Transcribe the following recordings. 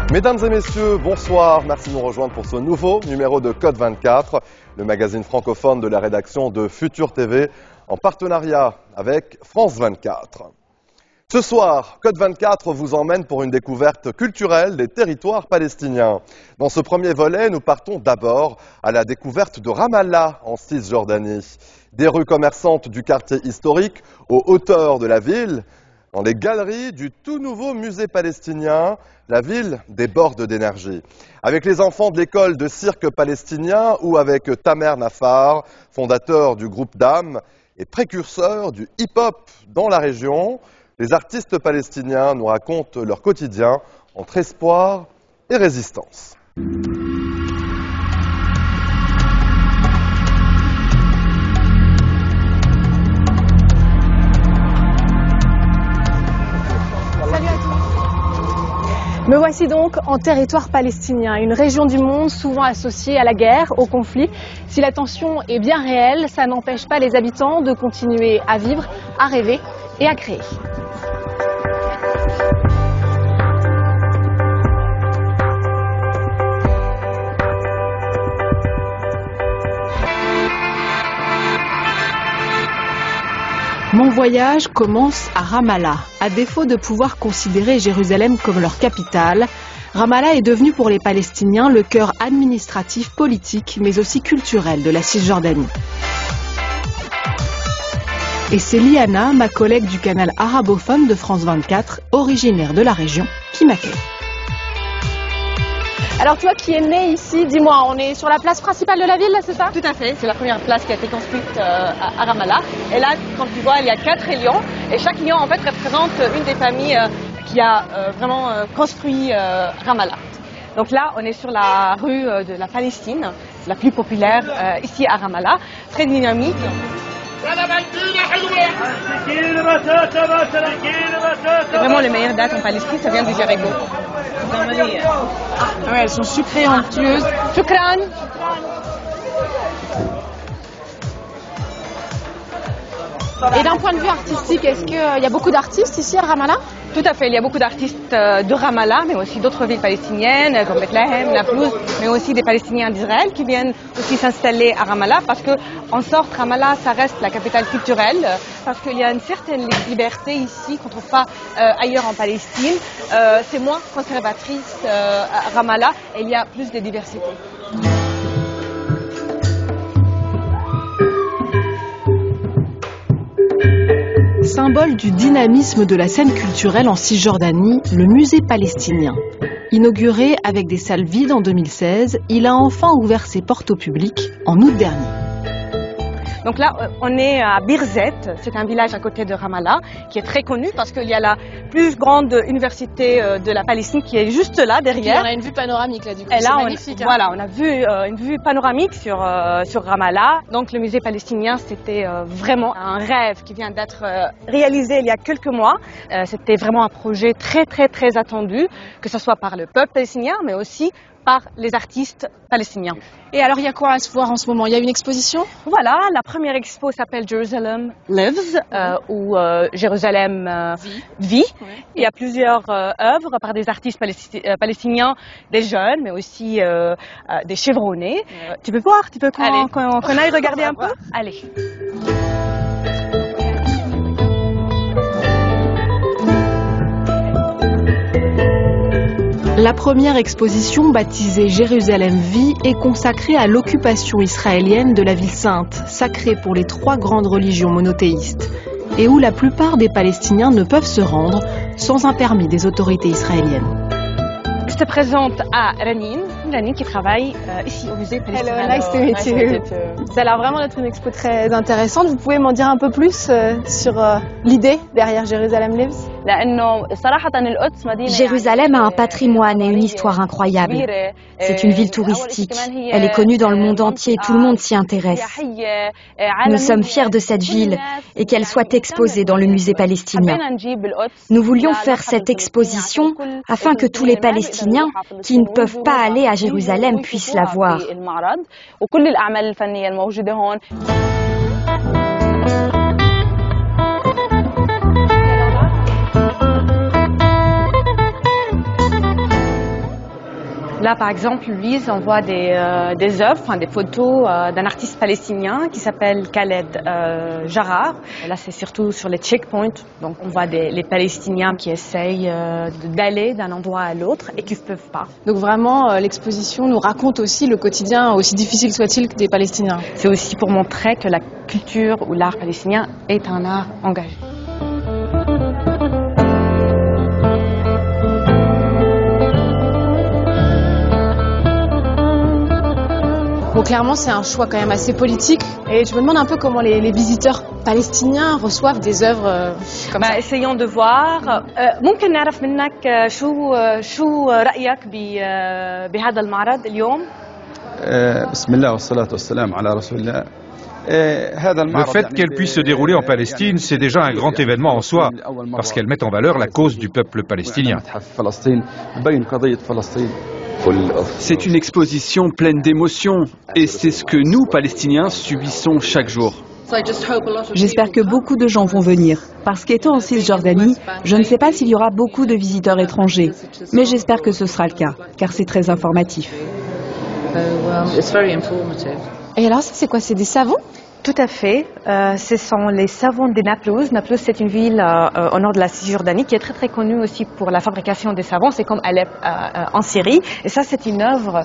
Mesdames et messieurs, bonsoir. Merci de nous rejoindre pour ce nouveau numéro de Code 24, le magazine francophone de la rédaction de Futur TV, en partenariat avec France 24. Ce soir, Code 24 vous emmène pour une découverte culturelle des territoires palestiniens. Dans ce premier volet, nous partons d'abord à la découverte de Ramallah en Cisjordanie. Des rues commerçantes du quartier historique aux hauteurs de la ville, dans les galeries du tout nouveau musée palestinien, la ville déborde d'énergie. Avec les enfants de l'école de cirque palestinien ou avec Tamer Nafar, fondateur du groupe Dam et précurseur du hip-hop dans la région, les artistes palestiniens nous racontent leur quotidien entre espoir et résistance. Me voici donc en territoire palestinien, une région du monde souvent associée à la guerre, au conflit. Si la tension est bien réelle, ça n'empêche pas les habitants de continuer à vivre, à rêver et à créer. Mon voyage commence à Ramallah. À défaut de pouvoir considérer Jérusalem comme leur capitale, Ramallah est devenue pour les Palestiniens le cœur administratif, politique, mais aussi culturel de la Cisjordanie. Et c'est Liana, ma collègue du canal arabophone de France 24, originaire de la région, qui m'accueille. Alors toi qui es né ici, dis-moi, on est sur la place principale de la ville, là, c'est ça? Tout à fait, c'est la première place qui a été construite à Ramallah. Et là, comme tu vois, il y a 4 lions. Et chaque lion, en fait, représente une des familles qui a vraiment construit Ramallah. Donc là, on est sur la rue de la Palestine, la plus populaire ici à Ramallah, très dynamique. C'est vraiment les meilleures dates en Palestine, ça vient du Jéricho. Ah ouais, elles sont sucrées, onctueuses. Shukran. Et d'un point de vue artistique, est-ce qu'il y a beaucoup d'artistes ici à Ramallah? Tout à fait, il y a beaucoup d'artistes de Ramallah, mais aussi d'autres villes palestiniennes, comme Bethléem, Naplouse, mais aussi des Palestiniens d'Israël qui viennent aussi s'installer à Ramallah, parce que, en sorte, Ramallah, ça reste la capitale culturelle, parce qu'il y a une certaine liberté ici qu'on ne trouve pas ailleurs en Palestine. C'est moins conservatrice à Ramallah, et il y a plus de diversité. Symbole du dynamisme de la scène culturelle en Cisjordanie, le musée palestinien. Inauguré avec des salles vides en 2016, il a enfin ouvert ses portes au public en août dernier. Donc là, on est à Birzet, c'est un village à côté de Ramallah, qui est très connu parce qu'il y a la plus grande université de la Palestine qui est juste là, derrière. Et on a une vue panoramique là, du coup, c'est magnifique. Voilà, on a vu une vue panoramique sur Ramallah. Donc le musée palestinien, c'était vraiment un rêve qui vient d'être réalisé il y a quelques mois. C'était vraiment un projet très, très, très attendu, que ce soit par le peuple palestinien, mais aussi par les artistes palestiniens. Et alors, il y a quoi à se voir en ce moment? Il y a une exposition? Voilà, la première expo s'appelle Jerusalem Lives, ou Jérusalem vit. Ouais. Il y a plusieurs œuvres par des artistes palestiniens, des jeunes, mais aussi des chevronnés. Ouais. Tu peux voir, tu peux qu'on aille regarder un peu? Allez. La première exposition, baptisée Jérusalem vit, est consacrée à l'occupation israélienne de la ville sainte, sacrée pour les 3 grandes religions monothéistes, et où la plupart des Palestiniens ne peuvent se rendre sans un permis des autorités israéliennes. Je te présente à Ranine qui travaille ici au musée palestinien. Hello, nice to meet you. Ça a l'air vraiment d'être une expo très intéressante. Vous pouvez m'en dire un peu plus sur l'idée derrière Jérusalem Lives? Jérusalem a un patrimoine et une histoire incroyable. C'est une ville touristique. Elle est connue dans le monde entier et tout le monde s'y intéresse. Nous sommes fiers de cette ville et qu'elle soit exposée dans le musée palestinien. Nous voulions faire cette exposition afin que tous les Palestiniens qui ne peuvent pas aller à Jérusalem puissent la voir. Là, par exemple, Louise, on voit des œuvres, enfin, des photos d'un artiste palestinien qui s'appelle Khaled Jarrar. Là, c'est surtout sur les checkpoints. Donc, on voit les Palestiniens qui essayent d'aller d'un endroit à l'autre et qui ne peuvent pas. Donc vraiment, l'exposition nous raconte aussi le quotidien, aussi difficile soit-il, des Palestiniens. C'est aussi pour montrer que la culture ou l'art palestinien est un art engagé. Bon, clairement, c'est un choix quand même assez politique. Et je me demande un peu comment les visiteurs palestiniens reçoivent des œuvres comme ça. Essayons de voir. ممكن نعرف منك شو رأيك بهذا المعرض اليوم؟ بسم الله والصلاة والسلام على رسول الله. Le fait qu'elle puisse se dérouler en Palestine, c'est déjà un grand événement en soi, parce qu'elle met en valeur la cause du peuple palestinien. C'est une exposition pleine d'émotions, et c'est ce que nous, Palestiniens, subissons chaque jour. J'espère que beaucoup de gens vont venir, parce qu'étant en Cisjordanie, je ne sais pas s'il y aura beaucoup de visiteurs étrangers, mais j'espère que ce sera le cas, car c'est très informatif. Et alors, ça, c'est quoi? C'est des savons? Tout à fait. Ce sont les savons de Naplouse. Naplouse, c'est une ville au nord de la Cisjordanie qui est très très connue aussi pour la fabrication des savons. C'est comme Alep en Syrie. Et ça, c'est une œuvre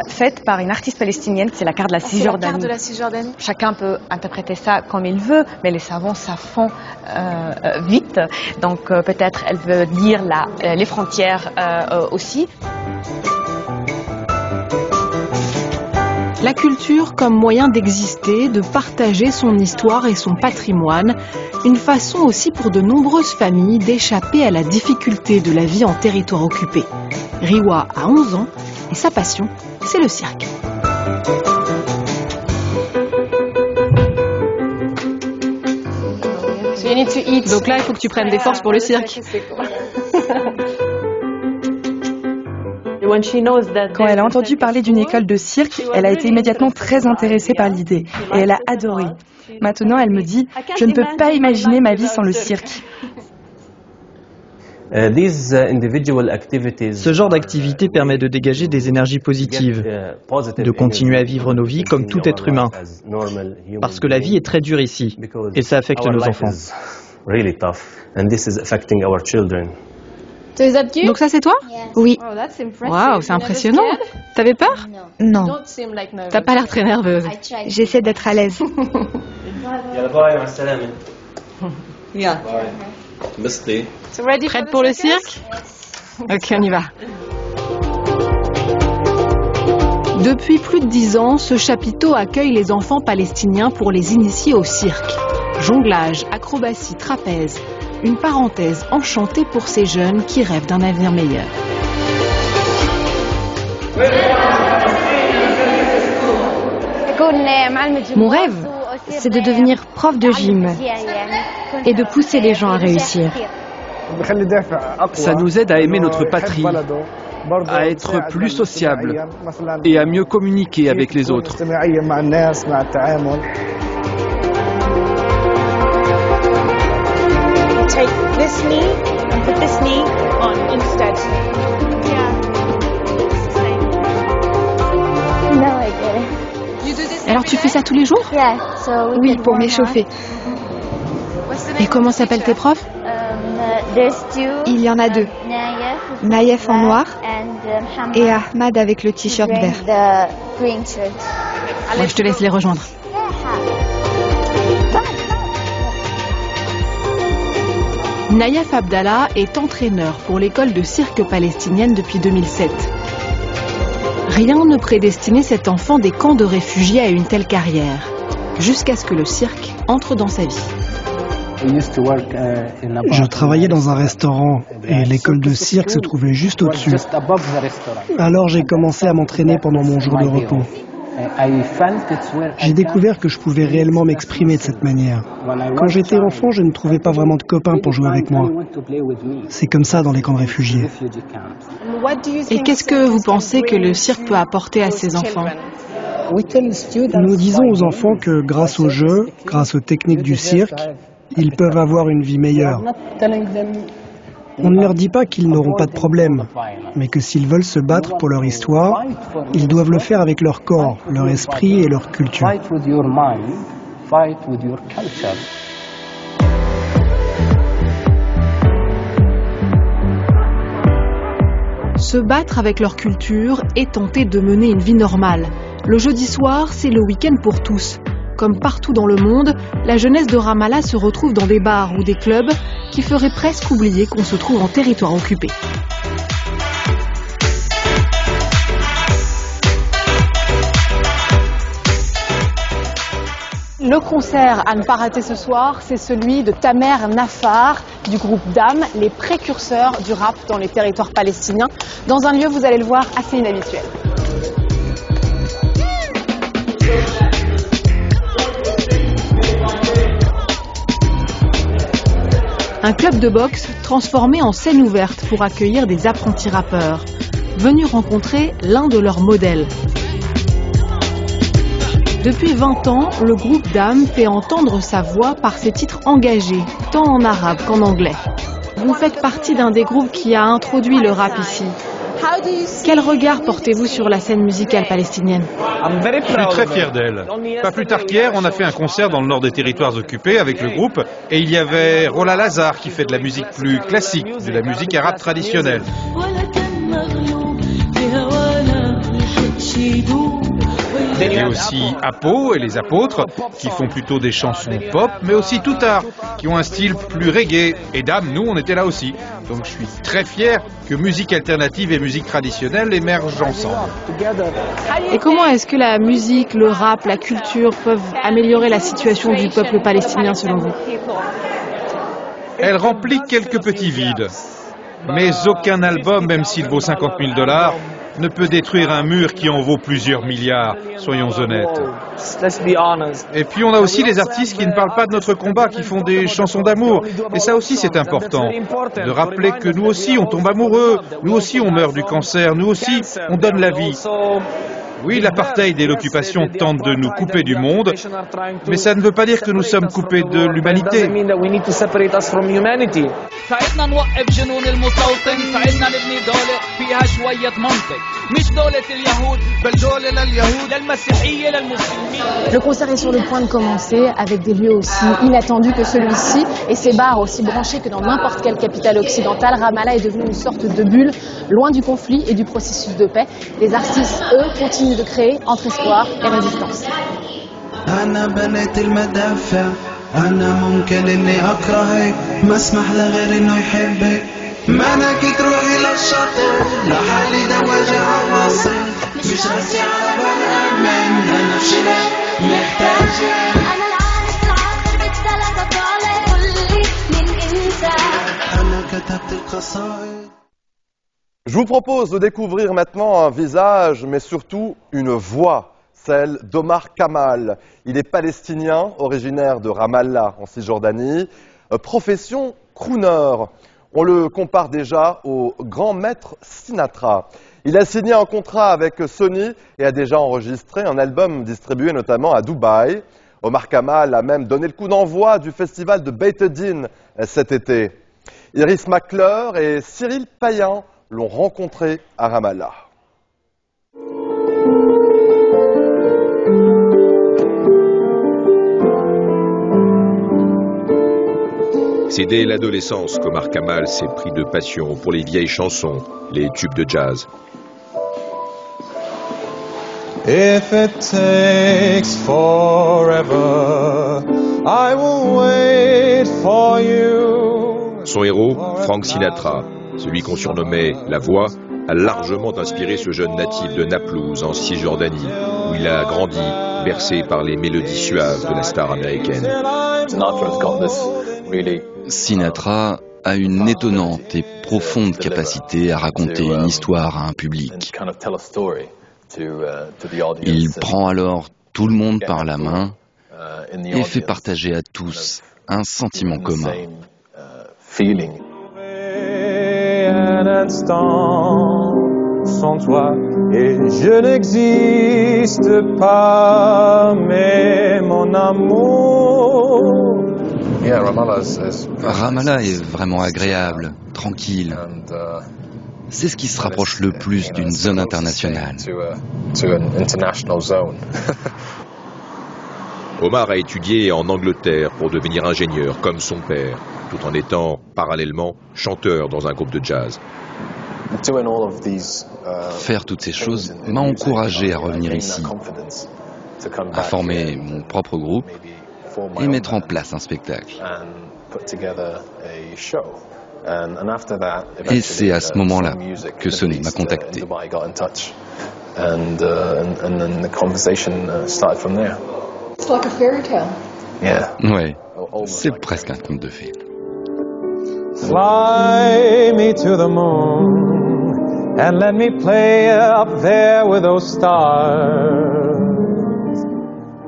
faite par une artiste palestinienne. C'est la carte de la Cisjordanie. C'est la carte de la Cisjordanie. Chacun peut interpréter ça comme il veut, mais les savons, ça fond vite. Donc peut-être elle veut dire les frontières aussi. La culture comme moyen d'exister, de partager son histoire et son patrimoine, une façon aussi pour de nombreuses familles d'échapper à la difficulté de la vie en territoire occupé. Riwa a 11 ans et sa passion, c'est le cirque. Donc là, il faut que tu prennes des forces pour le cirque. Quand elle a entendu parler d'une école de cirque, elle a été immédiatement très intéressée par l'idée et elle a adoré. Maintenant, elle me dit « Je ne peux pas imaginer ma vie sans le cirque ». Ce genre d'activité permet de dégager des énergies positives, de continuer à vivre nos vies comme tout être humain, parce que la vie est très dure ici et ça affecte nos enfants. Donc ça, c'est toi? Oui. Waouh, c'est impressionnant. T'avais peur? Non. T'as pas l'air très nerveuse. J'essaie d'être à l'aise. Prête pour le cirque? Ok, on y va. Depuis plus de 10 ans, ce chapiteau accueille les enfants palestiniens pour les initier au cirque. Jonglage, acrobatie, trapèze. Une parenthèse enchantée pour ces jeunes qui rêvent d'un avenir meilleur. Mon rêve, c'est de devenir prof de gym et de pousser les gens à réussir. Ça nous aide à aimer notre patrie, à être plus sociable et à mieux communiquer avec les autres. Take this knee and put this knee on instead. Alors tu fais ça tous les jours? Oui, pour m'échauffer. Et comment s'appellent tes profs? Il y en a deux. Naïef en noir et Ahmad avec le t-shirt vert. Ouais, je te laisse les rejoindre. Naïef Abdallah est entraîneur pour l'école de cirque palestinienne depuis 2007. Rien ne prédestinait cet enfant des camps de réfugiés à une telle carrière, jusqu'à ce que le cirque entre dans sa vie. Je travaillais dans un restaurant et l'école de cirque se trouvait juste au-dessus. Alors j'ai commencé à m'entraîner pendant mon jour de repos. J'ai découvert que je pouvais réellement m'exprimer de cette manière. Quand j'étais enfant, je ne trouvais pas vraiment de copains pour jouer avec moi. C'est comme ça dans les camps de réfugiés. Et qu'est-ce que vous pensez que le cirque peut apporter à ces enfants? Nous disons aux enfants que grâce au jeu, grâce aux techniques du cirque, ils peuvent avoir une vie meilleure. On ne leur dit pas qu'ils n'auront pas de problème, mais que s'ils veulent se battre pour leur histoire, ils doivent le faire avec leur corps, leur esprit et leur culture. Se battre avec leur culture et tenter de mener une vie normale. Le jeudi soir, c'est le week-end pour tous. Comme partout dans le monde, la jeunesse de Ramallah se retrouve dans des bars ou des clubs qui feraient presque oublier qu'on se trouve en territoire occupé. Le concert à ne pas rater ce soir, c'est celui de Tamer Nafar du groupe Dam, les précurseurs du rap dans les territoires palestiniens, dans un lieu, vous allez le voir, assez inhabituel. Un club de boxe transformé en scène ouverte pour accueillir des apprentis rappeurs, venus rencontrer l'un de leurs modèles. Depuis 20 ans, le groupe Dam fait entendre sa voix par ses titres engagés, tant en arabe qu'en anglais. Vous faites partie d'un des groupes qui a introduit le rap ici. Quel regard portez-vous sur la scène musicale palestinienne? Je suis très fier d'elle. Pas plus tard qu'hier, on a fait un concert dans le nord des territoires occupés avec le groupe et il y avait Roland Lazare qui fait de la musique plus classique, de la musique arabe traditionnelle. Il y a aussi Apo et les apôtres qui font plutôt des chansons pop, mais aussi Toutar qui ont un style plus reggae. Et Dam, nous, on était là aussi. Donc je suis très fier que musique alternative et musique traditionnelle émergent ensemble. Et comment est-ce que la musique, le rap, la culture peuvent améliorer la situation du peuple palestinien selon vous? Elle remplit quelques petits vides. Mais aucun album, même s'il vaut $50 000, ne peut détruire un mur qui en vaut plusieurs milliards, soyons honnêtes. Et puis on a aussi les artistes qui ne parlent pas de notre combat, qui font des chansons d'amour. Et ça aussi c'est important, de rappeler que nous aussi on tombe amoureux, nous aussi on meurt du cancer, nous aussi on donne la vie. Oui, l'apartheid et l'occupation tentent de nous couper du monde, mais ça ne veut pas dire que nous sommes coupés de l'humanité. Le concert est sur le point de commencer avec des lieux aussi inattendus que celui-ci et ces bars aussi branchés que dans n'importe quelle capitale occidentale. Ramallah est devenue une sorte de bulle, loin du conflit et du processus de paix. Les artistes, eux, continuent de créer entre espoir et résistance. Je vous propose de découvrir maintenant un visage, mais surtout une voix, celle d'Omar Kamal. Il est palestinien, originaire de Ramallah, en Cisjordanie, profession crooner. On le compare déjà au grand maître Sinatra. Il a signé un contrat avec Sony et a déjà enregistré un album distribué notamment à Dubaï. Omar Kamal a même donné le coup d'envoi du festival de Beit Din cet été. Iris McClure et Cyril Payan l'ont rencontré à Ramallah. C'est dès l'adolescence qu'Omar Kamal s'est pris de passion pour les vieilles chansons, les tubes de jazz. If it takes forever, I will wait for you. Son héros, Frank Sinatra, celui qu'on surnommait La Voix, a largement inspiré ce jeune natif de Naplouse, en Cisjordanie, où il a grandi, bercé par les mélodies suaves de la star américaine. Sinatra a une étonnante et profonde capacité à raconter une histoire à un public. Il prend alors tout le monde par la main et fait partager à tous un sentiment commun. Un instant sans toi et je n'existe pas, mais mon amour Ramallah est vraiment agréable, tranquille. C'est ce qui se rapproche le plus d'une zone internationale. Omar a étudié en Angleterre pour devenir ingénieur comme son père, tout en étant parallèlement chanteur dans un groupe de jazz. Faire toutes ces choses m'a encouragé à revenir ici, à former mon propre groupe et mettre en place un spectacle. Et c'est à ce moment-là que Sony m'a contacté. Ouais, c'est presque un conte de fées. Fly me to the moon and let me play up there with those stars.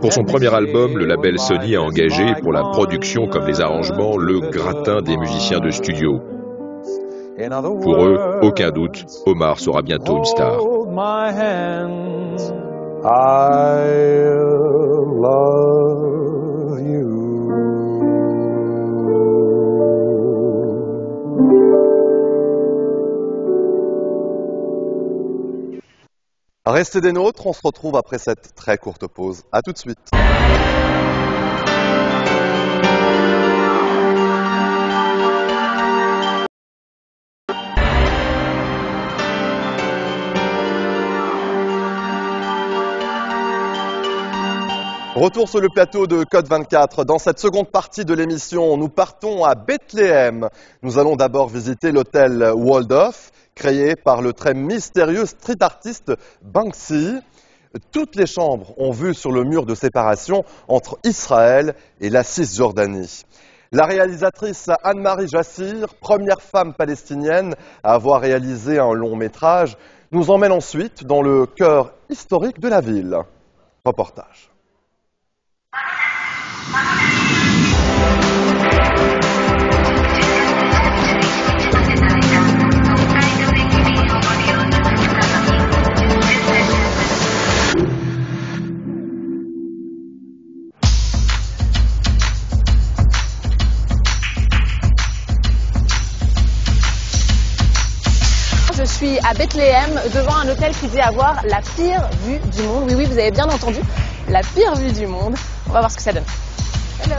Pour son premier album, le label Sony a engagé pour la production comme les arrangements le gratin des musiciens de studio. Pour eux, aucun doute, Omar sera bientôt une star. Restez des nôtres, on se retrouve après cette très courte pause. A tout de suite. Retour sur le plateau de Code 24. Dans cette seconde partie de l'émission, nous partons à Bethléem. Nous allons d'abord visiter l'hôtel Waldorf, créé par le très mystérieux street artiste Banksy. Toutes les chambres ont vue sur le mur de séparation entre Israël et la Cisjordanie. La réalisatrice Anne-Marie Jassir, première femme palestinienne à avoir réalisé un long métrage, nous emmène ensuite dans le cœur historique de la ville. Reportage. Je suis à Bethléem, devant un hôtel qui dit avoir la pire vue du monde. Oui, vous avez bien entendu, la pire vue du monde. On va voir ce que ça donne. Hello.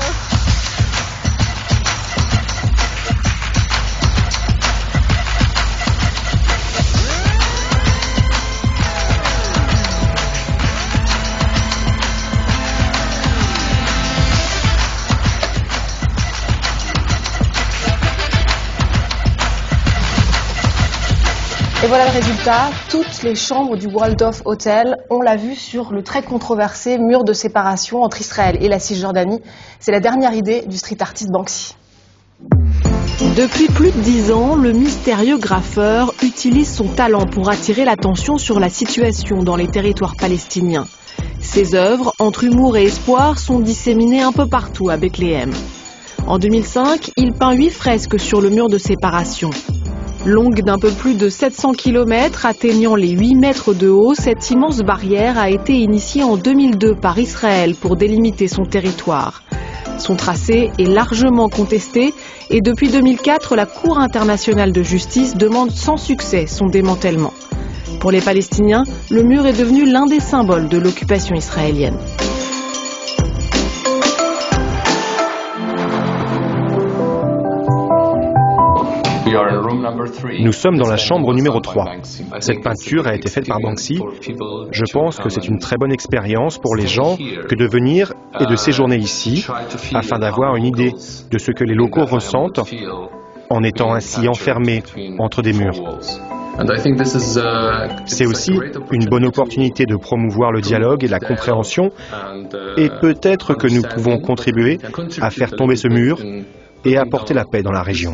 Et voilà le résultat, toutes les chambres du Waldorf Hotel ont la vue sur le très controversé mur de séparation entre Israël et la Cisjordanie. C'est la dernière idée du street artiste Banksy. Depuis plus de 10 ans, le mystérieux graffeur utilise son talent pour attirer l'attention sur la situation dans les territoires palestiniens. Ses œuvres, entre humour et espoir, sont disséminées un peu partout à Bethléem. En 2005, il peint 8 fresques sur le mur de séparation. Longue d'un peu plus de 700 km, atteignant les 8 mètres de haut, cette immense barrière a été initiée en 2002 par Israël pour délimiter son territoire. Son tracé est largement contesté et depuis 2004, la Cour internationale de justice demande sans succès son démantèlement. Pour les Palestiniens, le mur est devenu l'un des symboles de l'occupation israélienne. Nous sommes dans la chambre numéro 3. Cette peinture a été faite par Banksy. Je pense que c'est une très bonne expérience pour les gens que de venir et de séjourner ici afin d'avoir une idée de ce que les locaux ressentent en étant ainsi enfermés entre des murs. C'est aussi une bonne opportunité de promouvoir le dialogue et la compréhension et peut-être que nous pouvons contribuer à faire tomber ce mur et apporter la paix dans la région.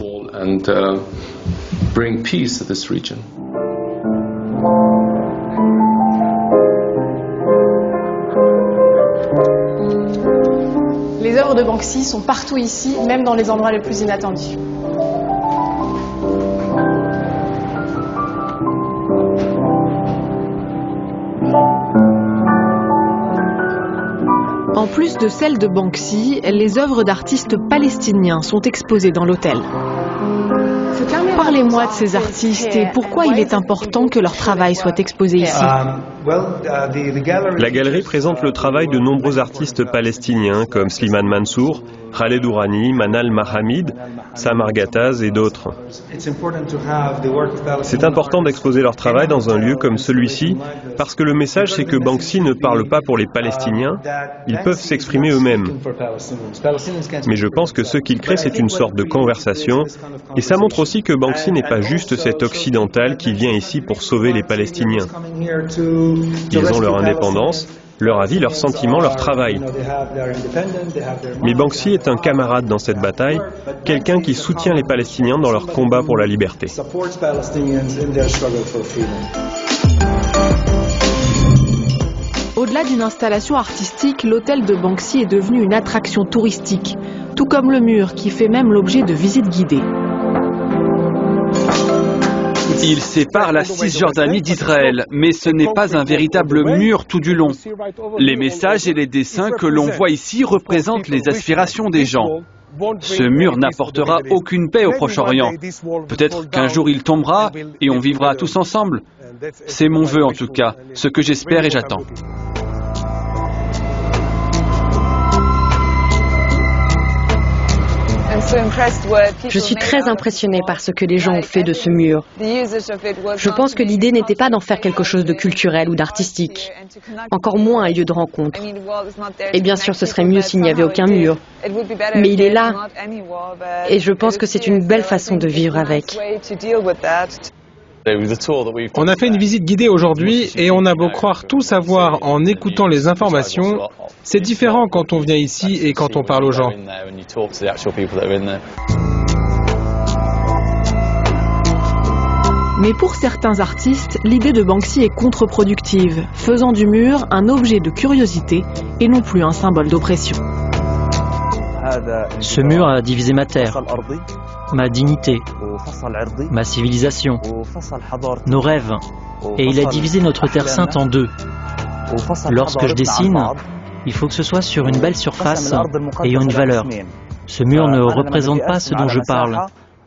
Les œuvres de Banksy sont partout ici, même dans les endroits les plus inattendus. En plus de celles de Banksy, les œuvres d'artistes palestiniens sont exposées dans l'hôtel. Parlez-moi de ces artistes et pourquoi il est important que leur travail soit exposé ici. La galerie présente le travail de nombreux artistes palestiniens comme Slimane Mansour, Khaled Ourani, Manal Mahamid, Samar Gattaz et d'autres. C'est important d'exposer leur travail dans un lieu comme celui-ci parce que le message c'est que Banksy ne parle pas pour les Palestiniens, ils peuvent s'exprimer eux-mêmes. Mais je pense que ce qu'il crée c'est une sorte de conversation et ça montre aussi que Banksy n'est pas juste cet occidental qui vient ici pour sauver les Palestiniens. Ils ont leur indépendance, leur avis, leurs sentiments, leur travail. Mais Banksy est un camarade dans cette bataille, quelqu'un qui soutient les Palestiniens dans leur combat pour la liberté. Au-delà d'une installation artistique, l'hôtel de Banksy est devenu une attraction touristique, tout comme le mur qui fait même l'objet de visites guidées. Il sépare la Cisjordanie d'Israël, mais ce n'est pas un véritable mur tout du long. Les messages et les dessins que l'on voit ici représentent les aspirations des gens. Ce mur n'apportera aucune paix au Proche-Orient. Peut-être qu'un jour il tombera et on vivra tous ensemble. C'est mon vœu en tout cas, ce que j'espère et j'attends. Je suis très impressionnée par ce que les gens ont fait de ce mur. Je pense que l'idée n'était pas d'en faire quelque chose de culturel ou d'artistique, encore moins un lieu de rencontre. Et bien sûr, ce serait mieux s'il n'y avait aucun mur. Mais il est là, et je pense que c'est une belle façon de vivre avec. On a fait une visite guidée aujourd'hui et on a beau croire tout savoir en écoutant les informations, c'est différent quand on vient ici et quand on parle aux gens. Mais pour certains artistes, l'idée de Banksy est contre-productive, faisant du mur un objet de curiosité et non plus un symbole d'oppression. Ce mur a divisé ma terre, ma dignité, ma civilisation, nos rêves, et il a divisé notre terre sainte en deux. Lorsque je dessine, il faut que ce soit sur une belle surface ayant une valeur. Ce mur ne représente pas ce dont je parle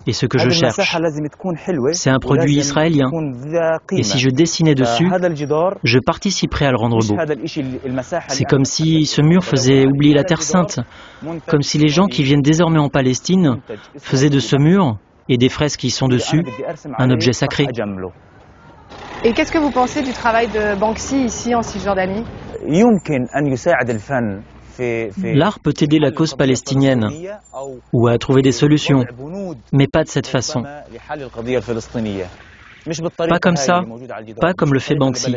et ce que je cherche. C'est un produit israélien. Et si je dessinais dessus, je participerais à le rendre beau. C'est comme si ce mur faisait oublier la Terre Sainte. Comme si les gens qui viennent désormais en Palestine faisaient de ce mur et des fresques qui sont dessus un objet sacré. Et qu'est-ce que vous pensez du travail de Banksy ici en Cisjordanie ? L'art peut aider la cause palestinienne ou à trouver des solutions, mais pas de cette façon. Pas comme ça, pas comme le fait Banksy.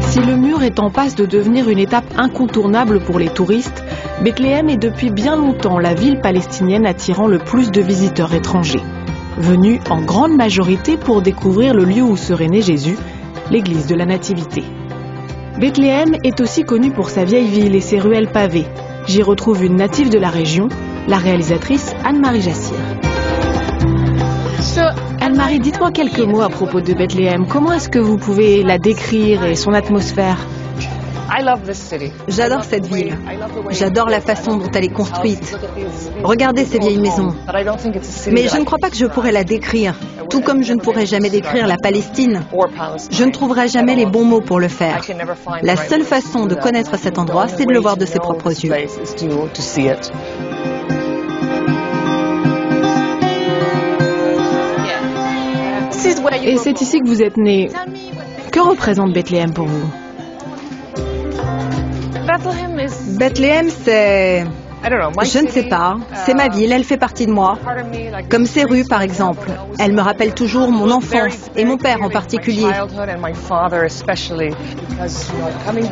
Si le mur est en passe de devenir une étape incontournable pour les touristes, Bethléem est depuis bien longtemps la ville palestinienne attirant le plus de visiteurs étrangers, venus en grande majorité pour découvrir le lieu où serait né Jésus, l'église de la Nativité. Bethléem est aussi connue pour sa vieille ville et ses ruelles pavées. J'y retrouve une native de la région, la réalisatrice Anne-Marie Jassir. Anne-Marie, dites-moi quelques mots à propos de Bethléem. Comment est-ce que vous pouvez la décrire et son atmosphère ? J'adore cette ville. J'adore la façon dont elle est construite. Regardez ces vieilles maisons. Mais je ne crois pas que je pourrais la décrire, tout comme je ne pourrais jamais décrire la Palestine. Je ne trouverai jamais les bons mots pour le faire. La seule façon de connaître cet endroit, c'est de le voir de ses propres yeux. Et c'est ici que vous êtes né. Que représente Bethléem pour vous ? Bethléem, c'est... Je ne sais pas. C'est ma ville, elle fait partie de moi. Comme ces rues, par exemple. Elle me rappelle toujours mon enfance, et mon père en particulier.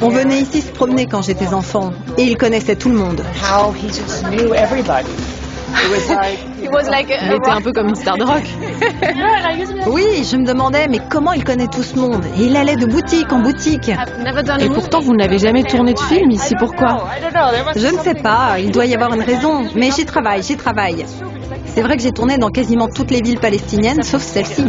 On venait ici se promener quand j'étais enfant, et il connaissait tout le monde. Il était un peu comme une star de rock. Oui, je me demandais, mais comment il connaît tout ce monde ? Et il allait de boutique en boutique. Et pourtant, vous n'avez jamais tourné de film ici, pourquoi ? Je ne sais pas, il doit y avoir une raison. Mais j'y travaille. C'est vrai que j'ai tourné dans quasiment toutes les villes palestiniennes, sauf celle-ci.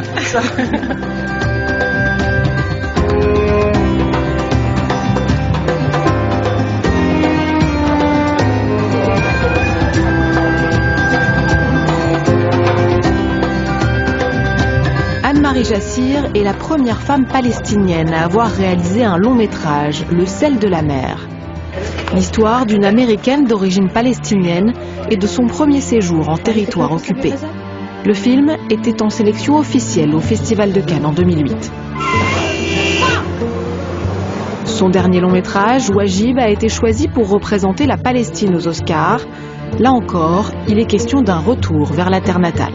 Marie Jassir est la première femme palestinienne à avoir réalisé un long métrage, Le sel de la mer. L'histoire d'une Américaine d'origine palestinienne et de son premier séjour en territoire occupé. Le film était en sélection officielle au Festival de Cannes en 2008. Son dernier long métrage, Wajib, a été choisi pour représenter la Palestine aux Oscars. Là encore, il est question d'un retour vers la terre natale.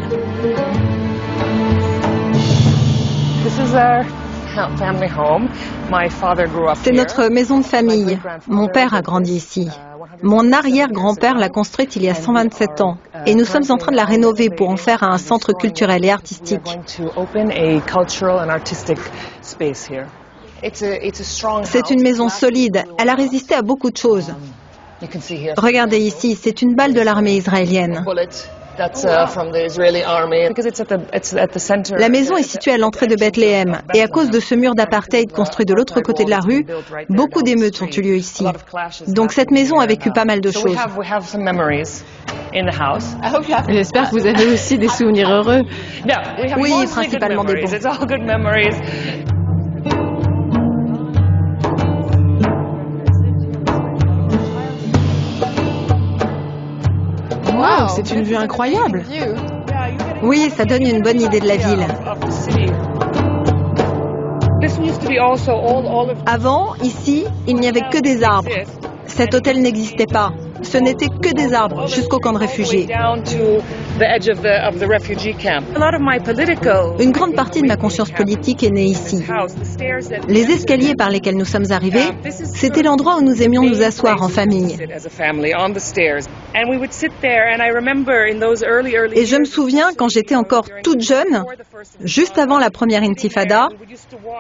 C'est notre maison de famille. Mon père a grandi ici. Mon arrière-grand-père l'a construite il y a 127 ans. Et nous sommes en train de la rénover pour en faire un centre culturel et artistique. C'est une maison solide. Elle a résisté à beaucoup de choses. Regardez ici, c'est une balle de l'armée israélienne. La maison est située à l'entrée de Bethléem et à cause de ce mur d'apartheid construit de l'autre côté de la rue, beaucoup d'émeutes ont eu lieu ici. Donc cette maison a vécu pas mal de choses. J'espère que vous avez aussi des souvenirs heureux. Oui, principalement des bons. Wow, c'est une vue incroyable. Oui, ça donne une bonne idée de la ville. Avant, ici, il n'y avait que des arbres. Cet hôtel n'existait pas. Ce n'était que des arbres jusqu'au camp de réfugiés. Une grande partie de ma conscience politique est née ici. Les escaliers par lesquels nous sommes arrivés, c'était l'endroit où nous aimions nous asseoir en famille. Et je me souviens, quand j'étais encore toute jeune, juste avant la première intifada,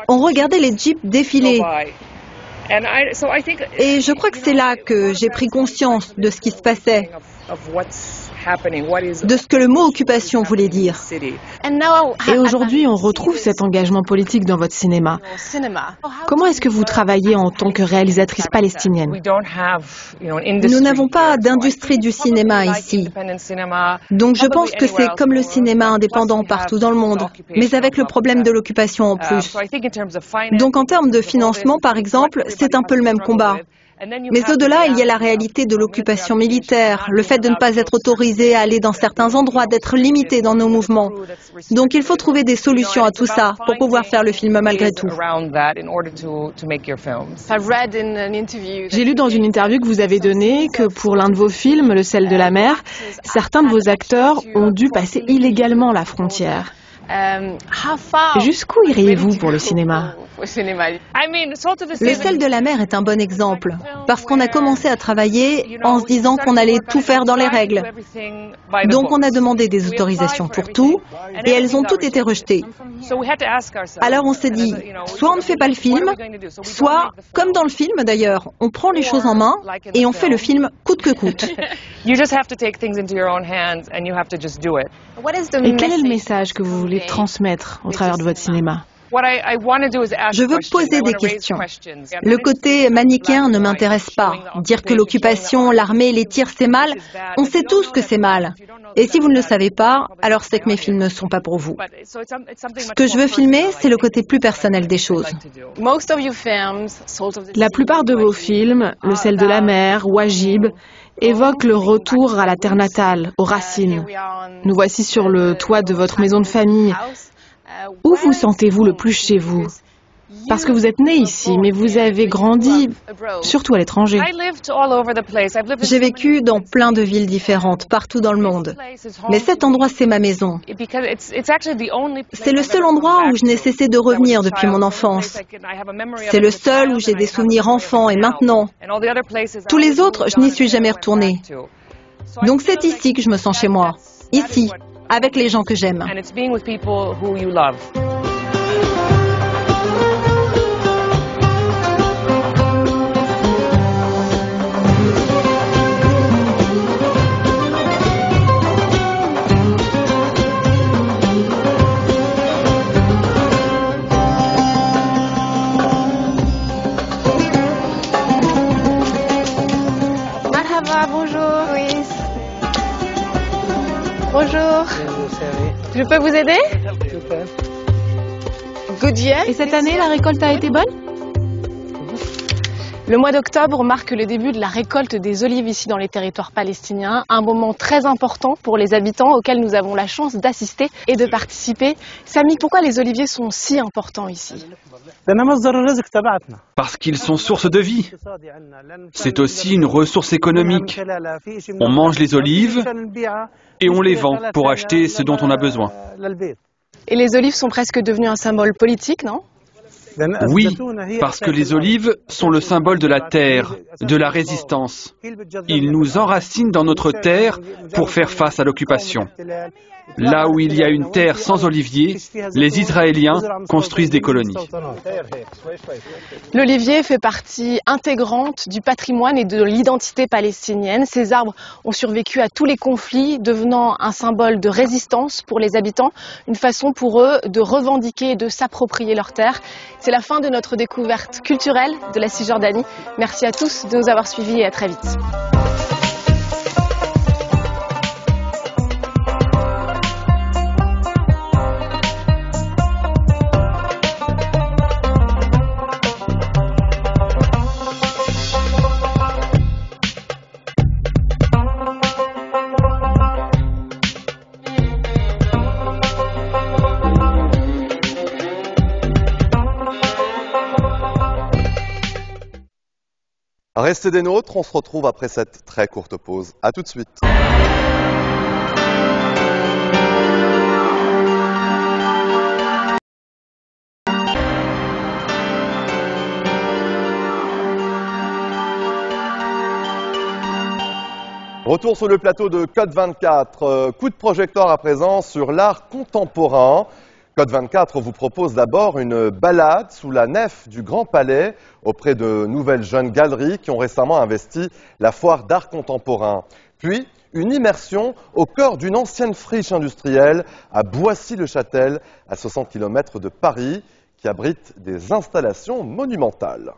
on regardait les jeeps défiler. Et je crois que c'est là que j'ai pris conscience de ce qui se passait, de ce que le mot occupation voulait dire. Et aujourd'hui, on retrouve cet engagement politique dans votre cinéma. Comment est-ce que vous travaillez en tant que réalisatrice palestinienne? Nous n'avons pas d'industrie du cinéma ici. Donc je pense que c'est comme le cinéma indépendant partout dans le monde, mais avec le problème de l'occupation en plus. Donc en termes de financement, par exemple, c'est un peu le même combat. Mais au-delà, il y a la réalité de l'occupation militaire, le fait de ne pas être autorisé à aller dans certains endroits, d'être limité dans nos mouvements. Donc il faut trouver des solutions à tout ça pour pouvoir faire le film malgré tout. J'ai lu dans une interview que vous avez donnée que pour l'un de vos films, Le sel de la mer, certains de vos acteurs ont dû passer illégalement la frontière. Jusqu'où iriez-vous pour le cinéma? Le sel de la mer est un bon exemple, parce qu'on a commencé à travailler en se disant qu'on allait tout faire dans les règles. Donc on a demandé des autorisations pour tout, et elles ont toutes été rejetées. Alors on s'est dit, soit on ne fait pas le film, soit, comme dans le film d'ailleurs, on prend les choses en main et on fait le film coûte que coûte. Et quel est le message que vous voulez transmettre au travers de votre cinéma? Je veux poser des questions. Le côté manichéen ne m'intéresse pas. Dire que l'occupation, l'armée, les tirs, c'est mal, on sait tous que c'est mal. Et si vous ne le savez pas, alors c'est que mes films ne sont pas pour vous. Ce que je veux filmer, c'est le côté plus personnel des choses. La plupart de vos films, Le sel de la mer, Wajib, évoquent le retour à la terre natale, aux racines. Nous voici sur le toit de votre maison de famille. Où vous sentez-vous le plus chez vous? Parce que vous êtes né ici, mais vous avez grandi surtout à l'étranger. J'ai vécu dans plein de villes différentes, partout dans le monde. Mais cet endroit, c'est ma maison. C'est le seul endroit où je n'ai cessé de revenir depuis mon enfance. C'est le seul où j'ai des souvenirs enfants et maintenant. Tous les autres, je n'y suis jamais retournée. Donc c'est ici que je me sens chez moi. Ici, avec les gens que j'aime. Bonjour. Je peux vous aider? Et cette année, la récolte a été bonne? Le mois d'octobre marque le début de la récolte des olives ici dans les territoires palestiniens, un moment très important pour les habitants auxquels nous avons la chance d'assister et de participer. Samy, pourquoi les oliviers sont si importants ici? Parce qu'ils sont source de vie. C'est aussi une ressource économique. On mange les olives et on les vend pour acheter ce dont on a besoin. Et les olives sont presque devenues un symbole politique, non? Oui, parce que les olives sont le symbole de la terre, de la résistance. Ils nous enracinent dans notre terre pour faire face à l'occupation. Là où il y a une terre sans oliviers, les Israéliens construisent des colonies. L'olivier fait partie intégrante du patrimoine et de l'identité palestinienne. Ces arbres ont survécu à tous les conflits, devenant un symbole de résistance pour les habitants, une façon pour eux de revendiquer et de s'approprier leur terre. C'est la fin de notre découverte culturelle de la Cisjordanie. Merci à tous de nous avoir suivis et à très vite. Restez des nôtres, on se retrouve après cette très courte pause. A tout de suite. Retour sur le plateau de Code 24. Coup de projecteur à présent sur l'art contemporain. Code 24 vous propose d'abord une balade sous la nef du Grand Palais auprès de nouvelles jeunes galeries qui ont récemment investi la foire d'art contemporain. Puis, une immersion au cœur d'une ancienne friche industrielle à Boissy-le-Châtel, à 60 km de Paris, qui abrite des installations monumentales.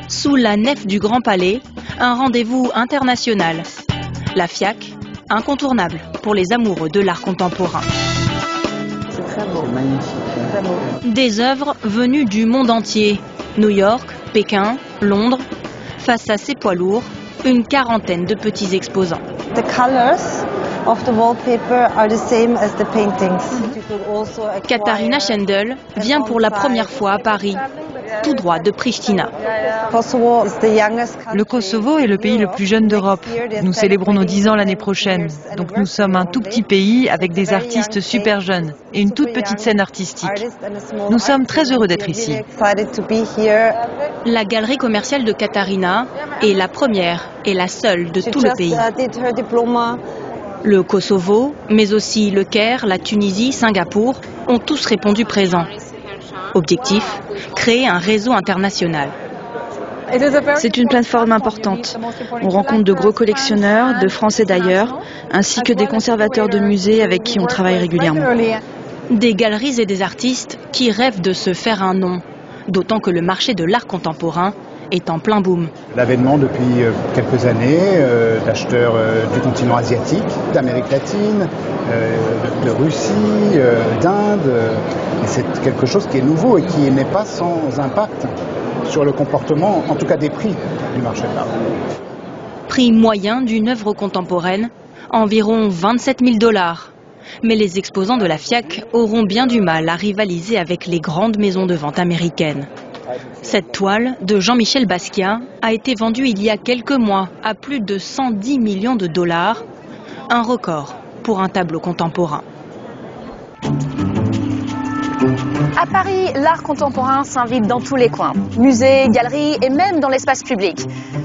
Sous la nef du Grand Palais, un rendez-vous international. La FIAC, incontournable pour les amoureux de l'art contemporain. C'est très beau. C'est magnifique. Très beau. Des œuvres venues du monde entier. New York, Pékin, Londres. Face à ces poids lourds, une quarantaine de petits exposants. The colors of the wallpaper are the same as the paintings. Katharina Schendel vient pour la première fois à Paris, tout droit de Pristina. Le Kosovo est le pays le plus jeune d'Europe. Nous célébrons nos 10 ans l'année prochaine. Donc nous sommes un tout petit pays avec des artistes super jeunes et une toute petite scène artistique. Nous sommes très heureux d'être ici. La galerie commerciale de Katharina est la première et la seule de tout le pays. Le Kosovo, mais aussi le Caire, la Tunisie, Singapour, ont tous répondu présents. Objectif, créer un réseau international. C'est une plateforme importante. On rencontre de gros collectionneurs, de France et d'ailleurs, ainsi que des conservateurs de musées avec qui on travaille régulièrement. Des galeries et des artistes qui rêvent de se faire un nom, d'autant que le marché de l'art contemporain est en plein boom. L'avènement depuis quelques années d'acheteurs du continent asiatique, d'Amérique latine, de Russie, d'Inde. C'est quelque chose qui est nouveau et qui n'est pas sans impact sur le comportement, en tout cas des prix du marché de l'art. Prix moyen d'une œuvre contemporaine, environ 27 000 $. Mais les exposants de la FIAC auront bien du mal à rivaliser avec les grandes maisons de vente américaines. Cette toile de Jean-Michel Basquiat a été vendue il y a quelques mois à plus de 110 millions $, un record pour un tableau contemporain. À Paris, l'art contemporain s'invite dans tous les coins, musées, galeries et même dans l'espace public.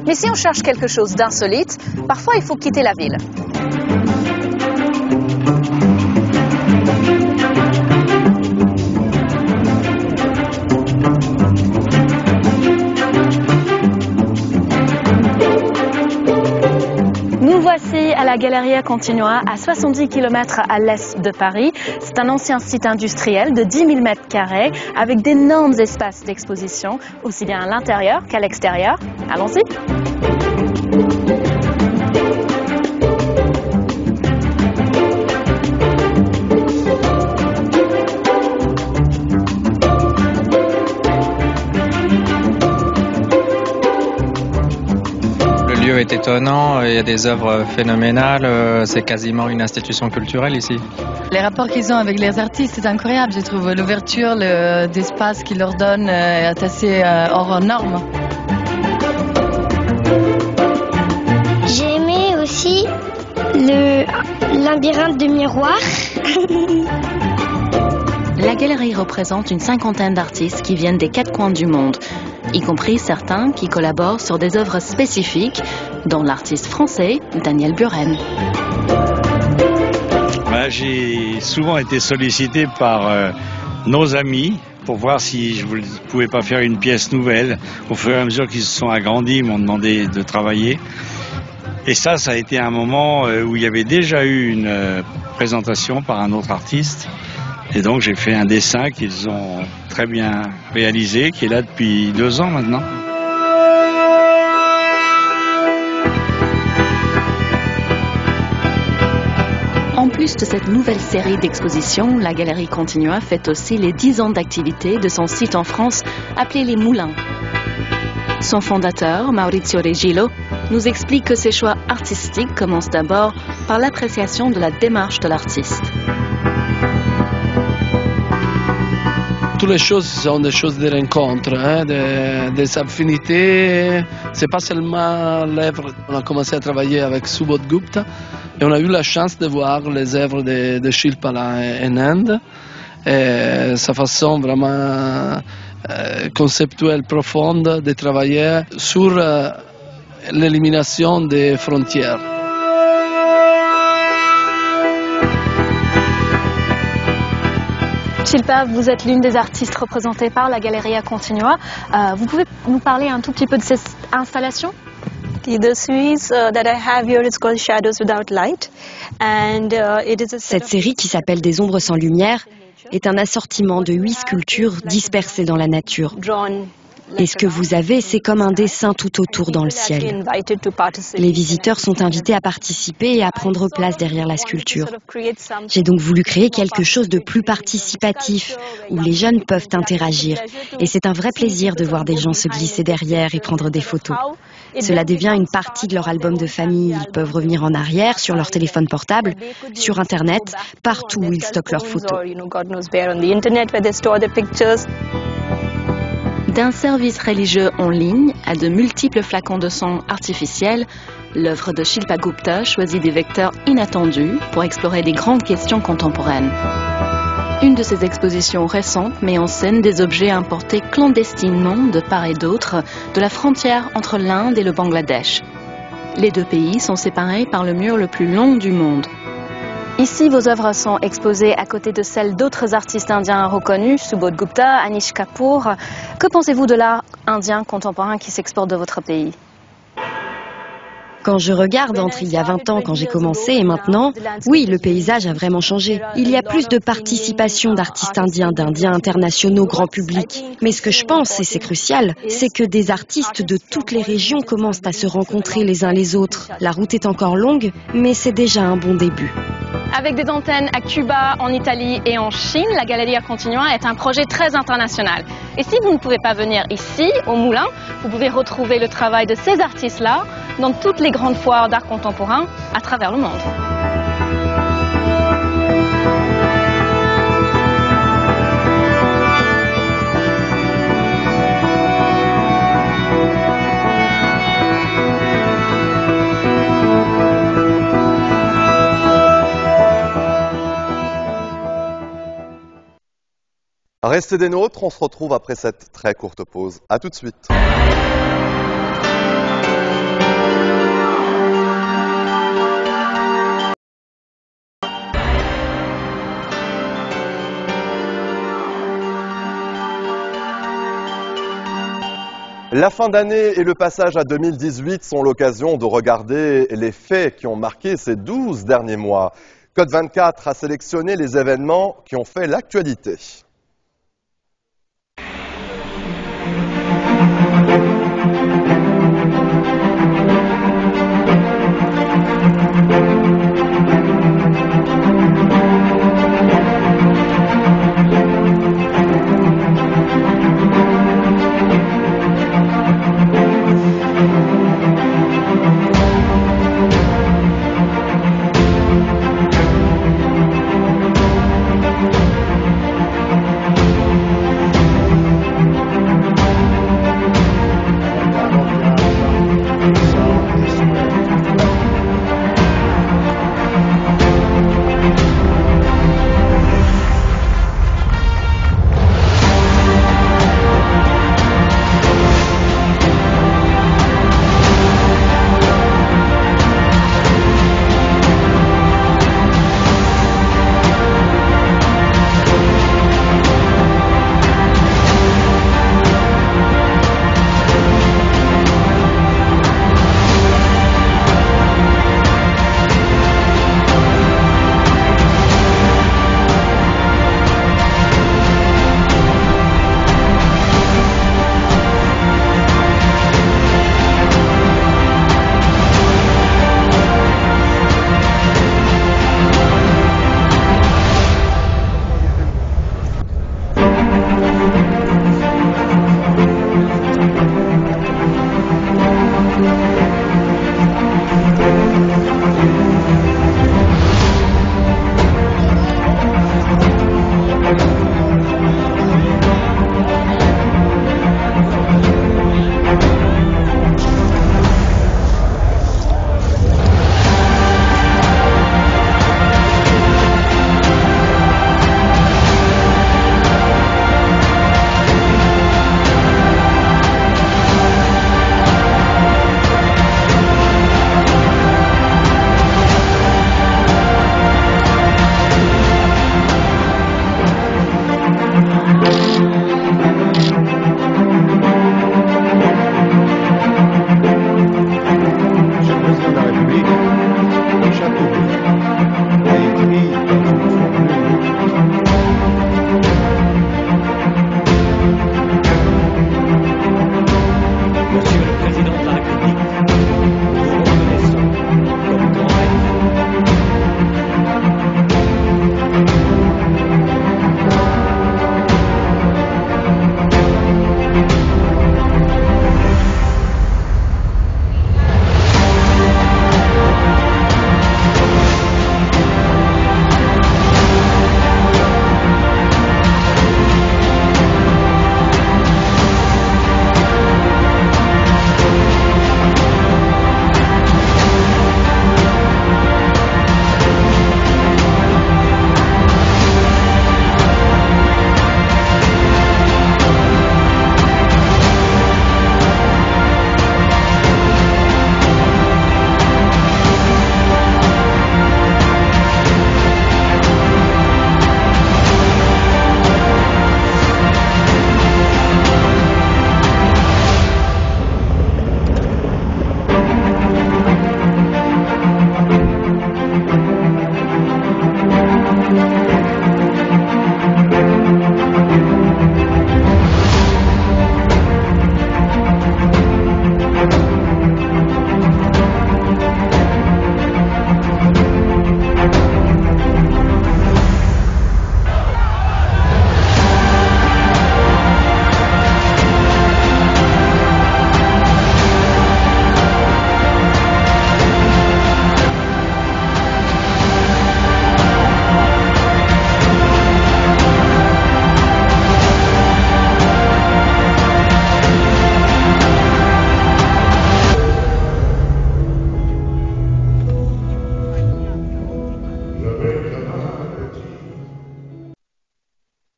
Mais si on cherche quelque chose d'insolite, parfois il faut quitter la ville. Nous voici à la Galleria Continua, à 70 km à l'est de Paris. C'est un ancien site industriel de 10 000 m² avec d'énormes espaces d'exposition, aussi bien à l'intérieur qu'à l'extérieur. Allons-y. étonnant, il y a des œuvres phénoménales, c'est quasiment une institution culturelle ici. Les rapports qu'ils ont avec les artistes, c'est incroyable, je trouve. L'ouverture d'espace qu'ils leur donnent est assez hors norme. J'ai aimé aussi le labyrinthe de miroirs. La galerie représente une cinquantaine d'artistes qui viennent des 4 coins du monde, y compris certains qui collaborent sur des œuvres spécifiques, dont l'artiste français Daniel Buren. J'ai souvent été sollicité par nos amis pour voir si je ne pouvais pas faire une pièce nouvelle. Au fur et à mesure qu'ils se sont agrandis, ils m'ont demandé de travailler. Et ça a été un moment où il y avait déjà eu une présentation par un autre artiste. Et donc j'ai fait un dessin qu'ils ont très bien réalisé, qui est là depuis 2 ans maintenant. En plus de cette nouvelle série d'expositions, la Galerie Continua fête aussi les 10 ans d'activité de son site en France, appelé Les Moulins. Son fondateur, Maurizio Regillo, nous explique que ses choix artistiques commencent d'abord par l'appréciation de la démarche de l'artiste. Toutes les choses sont des choses de rencontre, des affinités. C'est pas seulement l'œuvre. On a commencé à travailler avec Subodh Gupta et on a eu la chance de voir les œuvres de Shilpa en Inde. Et sa façon vraiment conceptuelle, profonde de travailler sur l'élimination des frontières. Shilpa, vous êtes l'une des artistes représentées par la Galleria Continua. Vous pouvez nous parler un tout petit peu de cette installation? Cette série qui s'appelle Des ombres sans lumière est un assortiment de 8 sculptures dispersées dans la nature. Et ce que vous avez, c'est comme un dessin tout autour dans le ciel. Les visiteurs sont invités à participer et à prendre place derrière la sculpture. J'ai donc voulu créer quelque chose de plus participatif, où les jeunes peuvent interagir. Et c'est un vrai plaisir de voir des gens se glisser derrière et prendre des photos. Cela devient une partie de leur album de famille. Ils peuvent revenir en arrière sur leur téléphone portable, sur Internet, partout où ils stockent leurs photos. D'un service religieux en ligne à de multiples flacons de sang artificiels, l'œuvre de Shilpa Gupta choisit des vecteurs inattendus pour explorer des grandes questions contemporaines. Une de ses expositions récentes met en scène des objets importés clandestinement de part et d'autre de la frontière entre l'Inde et le Bangladesh. Les 2 pays sont séparés par le mur le plus long du monde. Ici, vos œuvres sont exposées à côté de celles d'autres artistes indiens reconnus, Subodh Gupta, Anish Kapoor. Que pensez-vous de l'art indien contemporain qui s'exporte de votre pays? Quand je regarde entre il y a 20 ans quand j'ai commencé et maintenant, oui, le paysage a vraiment changé. Il y a plus de participation d'artistes indiens, d'Indiens internationaux, grand public. Mais ce que je pense, et c'est crucial, c'est que des artistes de toutes les régions commencent à se rencontrer les uns les autres. La route est encore longue, mais c'est déjà un bon début. Avec des antennes à Cuba, en Italie et en Chine, la Galleria Continua est un projet très international. Et si vous ne pouvez pas venir ici, au Moulin, vous pouvez retrouver le travail de ces artistes-là dans toutes les grandes foires d'art contemporain à travers le monde. Restez des nôtres, on se retrouve après cette très courte pause. À tout de suite. La fin d'année et le passage à 2018 sont l'occasion de regarder les faits qui ont marqué ces 12 derniers mois. Code 24 a sélectionné les événements qui ont fait l'actualité.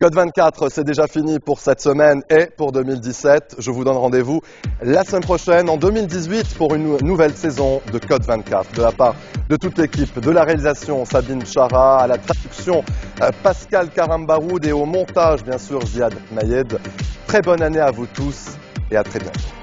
Code 24, c'est déjà fini pour cette semaine et pour 2017. Je vous donne rendez-vous la semaine prochaine, en 2018, pour une nouvelle saison de Code 24. De la part de toute l'équipe, de la réalisation, Sabine Chara, à la traduction, Pascal Karambaroud et au montage, bien sûr, Ziad Mayed. Très bonne année à vous tous et à très bientôt.